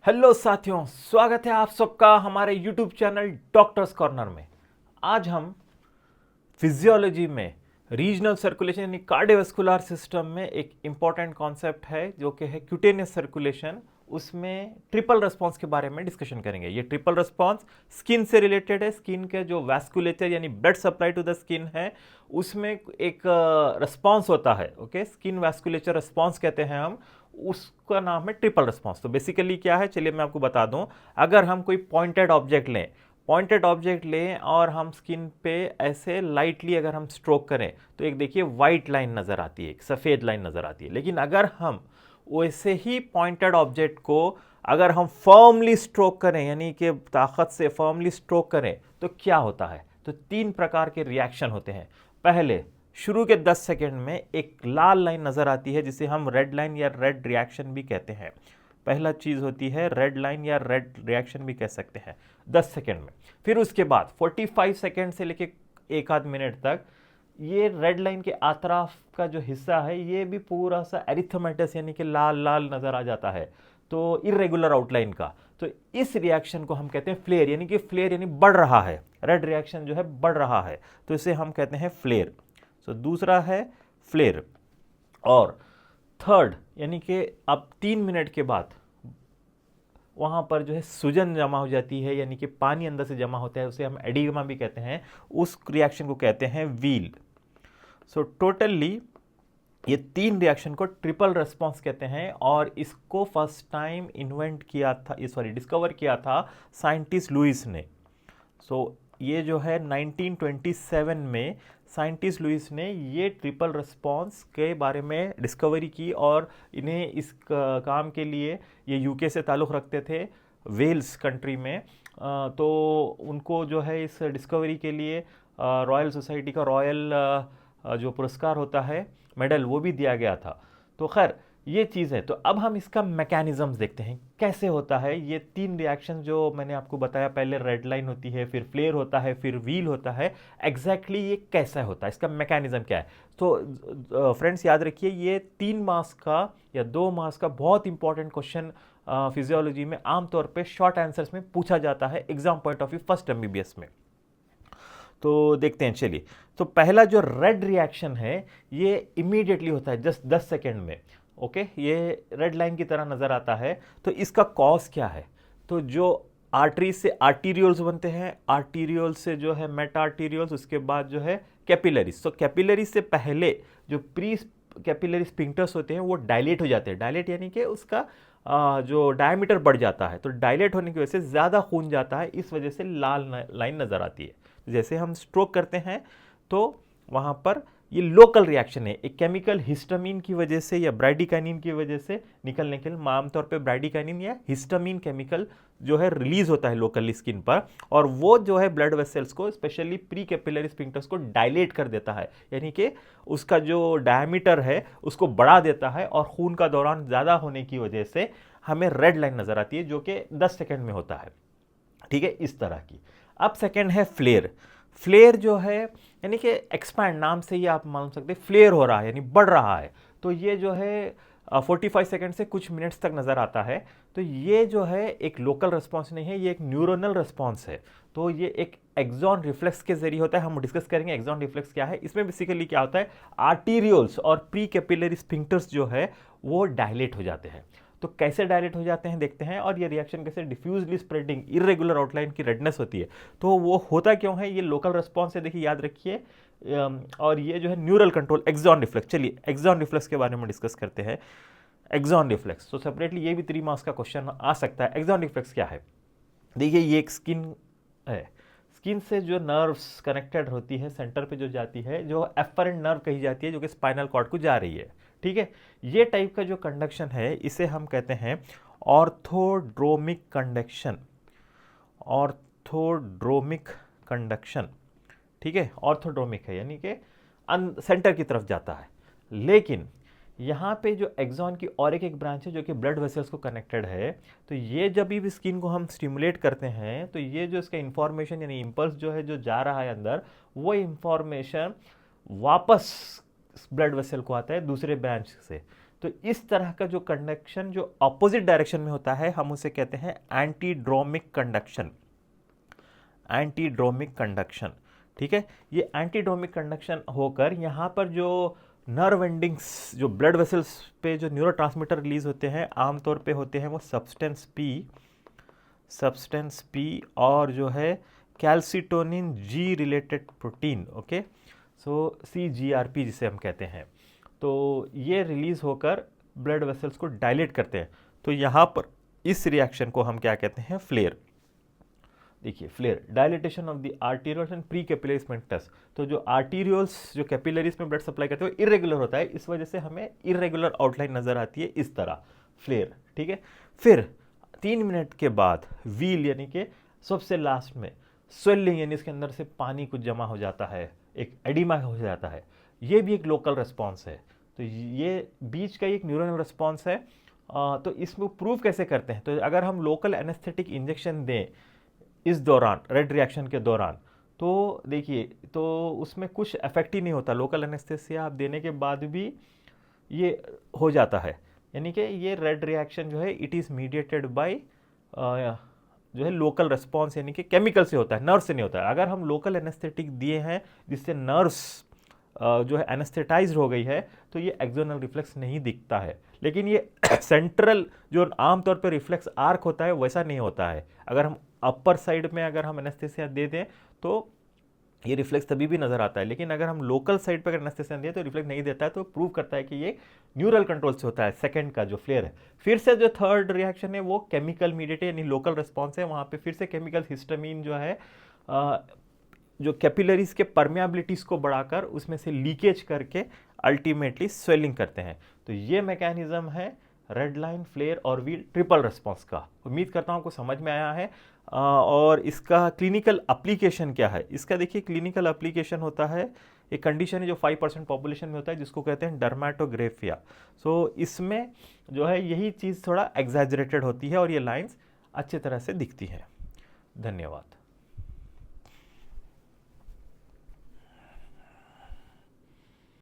Hello साथियों, स्वागत है आप सबका हमारे YouTube चैनल डॉक्टर्स कॉर्नर में। आज हम फिजियोलॉजी में रीजनल सर्कुलेशन यानी कार्डियोवैस्कुलर सिस्टम में एक इंपॉर्टेंट कॉन्सेप्ट है जो कि है क्यूटेनियस सर्कुलेशन। उसमें ट्रिपल रिस्पॉन्स के बारे में डिस्कशन करेंगे। ये ट्रिपल रिस्पॉन्स स्किन से रिलेटेड है। स्किन के जो वैस्कुलेचर यानी blood supply to the skin है उसमें एक रिस्पॉन्स होता है। ओके, स्किन वैस्कुलेचर रिस्पॉन्स कहते हैं हम, उसका नाम है ट्रिपल रिस्पॉन्स। तो बेसिकली क्या है, चलिए मैं आपको बता दूं। अगर हम कोई पॉइंटेड ऑब्जेक्ट लें और हम स्किन पे ऐसे लाइटली अगर हम स्ट्रोक करें तो एक देखिए वाइट लाइन नज़र आती है, एक सफ़ेद लाइन नज़र आती है। लेकिन अगर हम वैसे ही पॉइंटेड ऑब्जेक्ट को अगर हम फर्मली स्ट्रोक करें यानी कि ताकत से फर्मली स्ट्रोक करें तो क्या होता है। तो तीन प्रकार के रिएक्शन होते हैं। पहले शुरू के 10 सेकेंड में एक लाल लाइन नज़र आती है जिसे हम रेड लाइन या रेड रिएक्शन भी कहते हैं। पहला चीज़ होती है रेड लाइन या रेड रिएक्शन भी कह सकते हैं 10 सेकेंड में। फिर उसके बाद 45 सेकेंड से लेके एक आध मिनट तक ये रेड लाइन के अतराफ का जो हिस्सा है ये भी पूरा सा एरिथमेटस यानी कि लाल लाल नज़र आ जाता है, तो इरेगुलर आउटलाइन का। तो इस रिएक्शन को हम कहते हैं फ्लेयर, यानी कि फ्लेयर यानी बढ़ रहा है, रेड रिएक्शन जो है बढ़ रहा है, तो इसे हम कहते हैं फ्लेयर। सो दूसरा है फ्लेयर। और थर्ड यानी कि अब 3 मिनट के बाद वहाँ पर जो है सूजन जमा हो जाती है यानी कि पानी अंदर से जमा होता है, उसे हम एडिगमा भी कहते हैं। उस रिएक्शन को कहते हैं व्हील। सो टोटली ये तीन रिएक्शन को ट्रिपल रिस्पॉन्स कहते हैं और इसको फर्स्ट टाइम इन्वेंट किया था, डिस्कवर किया था साइंटिस्ट लुइस ने। सो ये जो है 1927 में साइंटिस्ट लुइस ने ये ट्रिपल रिस्पॉन्स के बारे में डिस्कवरी की और इन्हें इस काम के लिए ये यूके से ताल्लुक़ रखते थे, वेल्स कंट्री में। तो उनको जो है इस डिस्कवरी के लिए रॉयल सोसाइटी का रॉयल जो पुरस्कार होता है, मेडल, वो भी दिया गया था। तो खैर ये चीज़ है। तो अब हम इसका मैकेनिज्म्स देखते हैं कैसे होता है। ये तीन रिएक्शन जो मैंने आपको बताया, पहले रेड लाइन होती है, फिर फ्लेयर होता है, फिर व्हील होता है, एग्जैक्टली ये कैसा होता है, इसका मैकेनिज्म क्या है। तो फ्रेंड्स याद रखिए, ये 3 मार्क्स का या 2 मार्क्स का बहुत इंपॉर्टेंट क्वेश्चन फिजियोलॉजी में आमतौर पर शॉर्ट आंसर्स में पूछा जाता है exam point of view first MBBS में। तो देखते हैं, चलिए। तो पहला जो रेड रिएक्शन है ये इमीडिएटली होता है जस्ट 10 सेकेंड में। ओके, ये रेड लाइन की तरह नजर आता है। तो इसका कॉज क्या है, तो जो आर्टरी से आर्टीरियोल्स बनते हैं, आर्टीरियोल से जो है मेटा आर्टीरियोल्स, उसके बाद जो है कैपिलरीज। तो कैपिलरीज से पहले जो प्री कैपिलरी स्फिंक्टर्स होते हैं वो डायलेट हो जाते हैं। डायलेट यानी कि उसका जो डायमीटर बढ़ जाता है, तो डायलेट होने की वजह से ज़्यादा खून जाता है, इस वजह से लाल लाइन नज़र आती है। जैसे हम स्ट्रोक करते हैं तो वहाँ पर ये लोकल रिएक्शन है, एक केमिकल हिस्टामिन की वजह से या ब्राइडिकाइनिन की वजह से निकलने के लिए, आमतौर पे ब्राइडिकाइनिन या हिस्टामिन केमिकल जो है रिलीज होता है लोकली स्किन पर, और वो जो है ब्लड वेसल्स को, स्पेशली प्री कैपिलरी स्फिंक्टर्स को डायलेट कर देता है, यानी कि उसका जो डायमीटर है उसको बढ़ा देता है, और खून का दौरान ज़्यादा होने की वजह से हमें रेड लाइन नज़र आती है जो कि 10 सेकेंड में होता है। ठीक है, इस तरह की। अब सेकेंड है फ्लेयर। फ्लेयर जो है यानी कि एक्सपैंड, नाम से ही आप मान सकते हैं फ्लेयर हो रहा है यानी बढ़ रहा है। तो ये जो है 45 सेकेंड से कुछ मिनट्स तक नज़र आता है। तो ये जो है एक लोकल रिस्पॉन्स नहीं है, ये एक न्यूरोनल रिस्पॉन्स है। तो ये एक एक्सॉन रिफ्लेक्स के जरिए होता है। हम डिस्कस करेंगे एक्सॉन रिफ्लेक्स क्या है। इसमें बेसिकली क्या होता है, आर्टीरियोल्स और प्री कैपिलरी स्फिंक्टर्स जो है वो डायलेट हो जाते हैं। तो कैसे डायलेट हो जाते हैं देखते हैं, और ये रिएक्शन कैसे डिफ्यूजली स्प्रेडिंग इरेगुलर आउटलाइन की रेडनेस होती है। तो वो होता क्यों है, ये लोकल रिस्पॉन्स है, देखिए याद रखिए। और ये जो है न्यूरल कंट्रोल एक्सॉन रिफ्लेक्स। चलिए एक्सॉन रिफ्लेक्स के बारे में डिस्कस करते हैं। एक्सॉन रिफ्लेक्स तो सेपरेटली ये भी 3 मार्क्स का क्वेश्चन आ सकता है। एक्सॉन रिफ्लेक्स क्या है, देखिए ये एक स्किन है, स्किन से जो नर्व्स कनेक्टेड होती है सेंटर पे जो जाती है, जो एफरेंट नर्व कही जाती है, जो कि स्पाइनल कॉर्ड को जा रही है। ठीक है, ये टाइप का जो कंडक्शन है इसे हम कहते हैं ऑर्थोड्रोमिक कंडक्शन। ऑर्थोड्रोमिक कंडक्शन, ठीक है, ऑर्थोड्रोमिक है यानी कि सेंटर की तरफ जाता है। लेकिन यहाँ पे जो एक्सॉन की और एक ब्रांच है जो कि ब्लड वेसल्स को कनेक्टेड है, तो ये जब भी स्किन को हम स्टिमुलेट करते हैं तो ये जो इसका इंफॉर्मेशन यानी इंपल्स जो है जो जा रहा है अंदर, वो इंफॉर्मेशन वापस ब्लड वेसल को आता है दूसरे ब्रांच से। तो इस तरह का जो कंडक्शन जो ऑपोजिट डायरेक्शन में होता है हम उसे कहते हैं एंटीड्रोमिक कंडक्शन। एंटीड्रोमिक कंडक्शन, ठीक है। ये एंटीड्रोमिक कंडक्शन होकर यहाँ पर जो नर्व एंडिंग्स, जो ब्लड वेसल्स पे जो न्यूरोट्रांसमीटर रिलीज होते हैं आमतौर पे होते हैं वो सब्सटेंस पी और जो है कैल्सिटोनिन जी रिलेटेड प्रोटीन, ओके, सो CGRP जिसे हम कहते हैं। तो ये रिलीज होकर ब्लड वेसल्स को डायलेट करते हैं। तो यहाँ पर इस रिएक्शन को हम क्या कहते हैं, फ्लेयर। देखिए flare, dilatation of the arterioles and pre capillary sphincters. तो जो आर्टीरियल्स जो कैपिलरीज में ब्लड सप्लाई करते हैं वो इरेगुलर होता है, इस वजह से हमें इरेगुलर आउटलाइन नजर आती है इस तरह, फ्लेयर, ठीक है। फिर 3 मिनट के बाद व्हील यानी कि सबसे लास्ट में स्वेलिंग, यानी इसके अंदर से पानी कुछ जमा हो जाता है, एक एडिमा हो जाता है। ये भी एक लोकल रिस्पॉन्स है। तो ये बीच का एक न्यूरल रिस्पॉन्स है। तो इसमें प्रूव कैसे करते हैं, तो अगर हम लोकल एनेस्थेटिक इंजेक्शन दें इस दौरान, रेड रिएक्शन के दौरान, तो देखिए तो उसमें कुछ इफेक्ट ही नहीं होता। लोकल एनेस्थेसिया आप देने के बाद भी ये हो जाता है, यानी कि ये रेड रिएक्शन जो है इट इज़ मीडिएटेड बाय जो है लोकल रिस्पॉन्स, यानी कि केमिकल से होता है, नर्व से नहीं होता है। अगर हम लोकल एनेस्थेटिक दिए हैं जिससे नर्व्स जो है एनेस्थेटाइज्ड हो गई है तो ये एक्सोनल रिफ्लेक्स नहीं दिखता है। लेकिन ये सेंट्रल जो आमतौर पर रिफ्लेक्स आर्क होता है वैसा नहीं होता है। अगर हम अपर साइड में अगर हम एनेस्थेसिया दे दें तो ये रिफ्लेक्स तभी भी नजर आता है, लेकिन अगर हम लोकल साइड पर अगर एनेस्थेसिया दें तो रिफ्लेक्स नहीं देता है। तो प्रूव करता है कि ये न्यूरल कंट्रोल से होता है, सेकंड का जो फ्लेयर है। फिर से जो थर्ड रिएक्शन है वो केमिकल मीडिएटेड यानी लोकल रिस्पॉन्स है। वहाँ पे फिर से केमिकल हिस्टामिन जो है जो कैपिलरीज के परमेबिलिटीज को बढ़ाकर उसमें से लीकेज करके अल्टीमेटली स्वेलिंग करते हैं। तो ये मैकेनिज्म है रेड लाइन, फ्लेयर और व्हील ट्रिपल रिस्पॉन्स का। उम्मीद करता हूँ आपको समझ में आया है। और इसका क्लिनिकल एप्लीकेशन क्या है, इसका देखिए क्लिनिकल एप्लीकेशन होता है, एक कंडीशन है जो 5% पॉपुलेशन में होता है जिसको कहते हैं डर्मेटोग्राफिया। सो इसमें जो है यही चीज़ थोड़ा एग्जैजरेटेड होती है और ये लाइंस अच्छी तरह से दिखती हैं। धन्यवाद।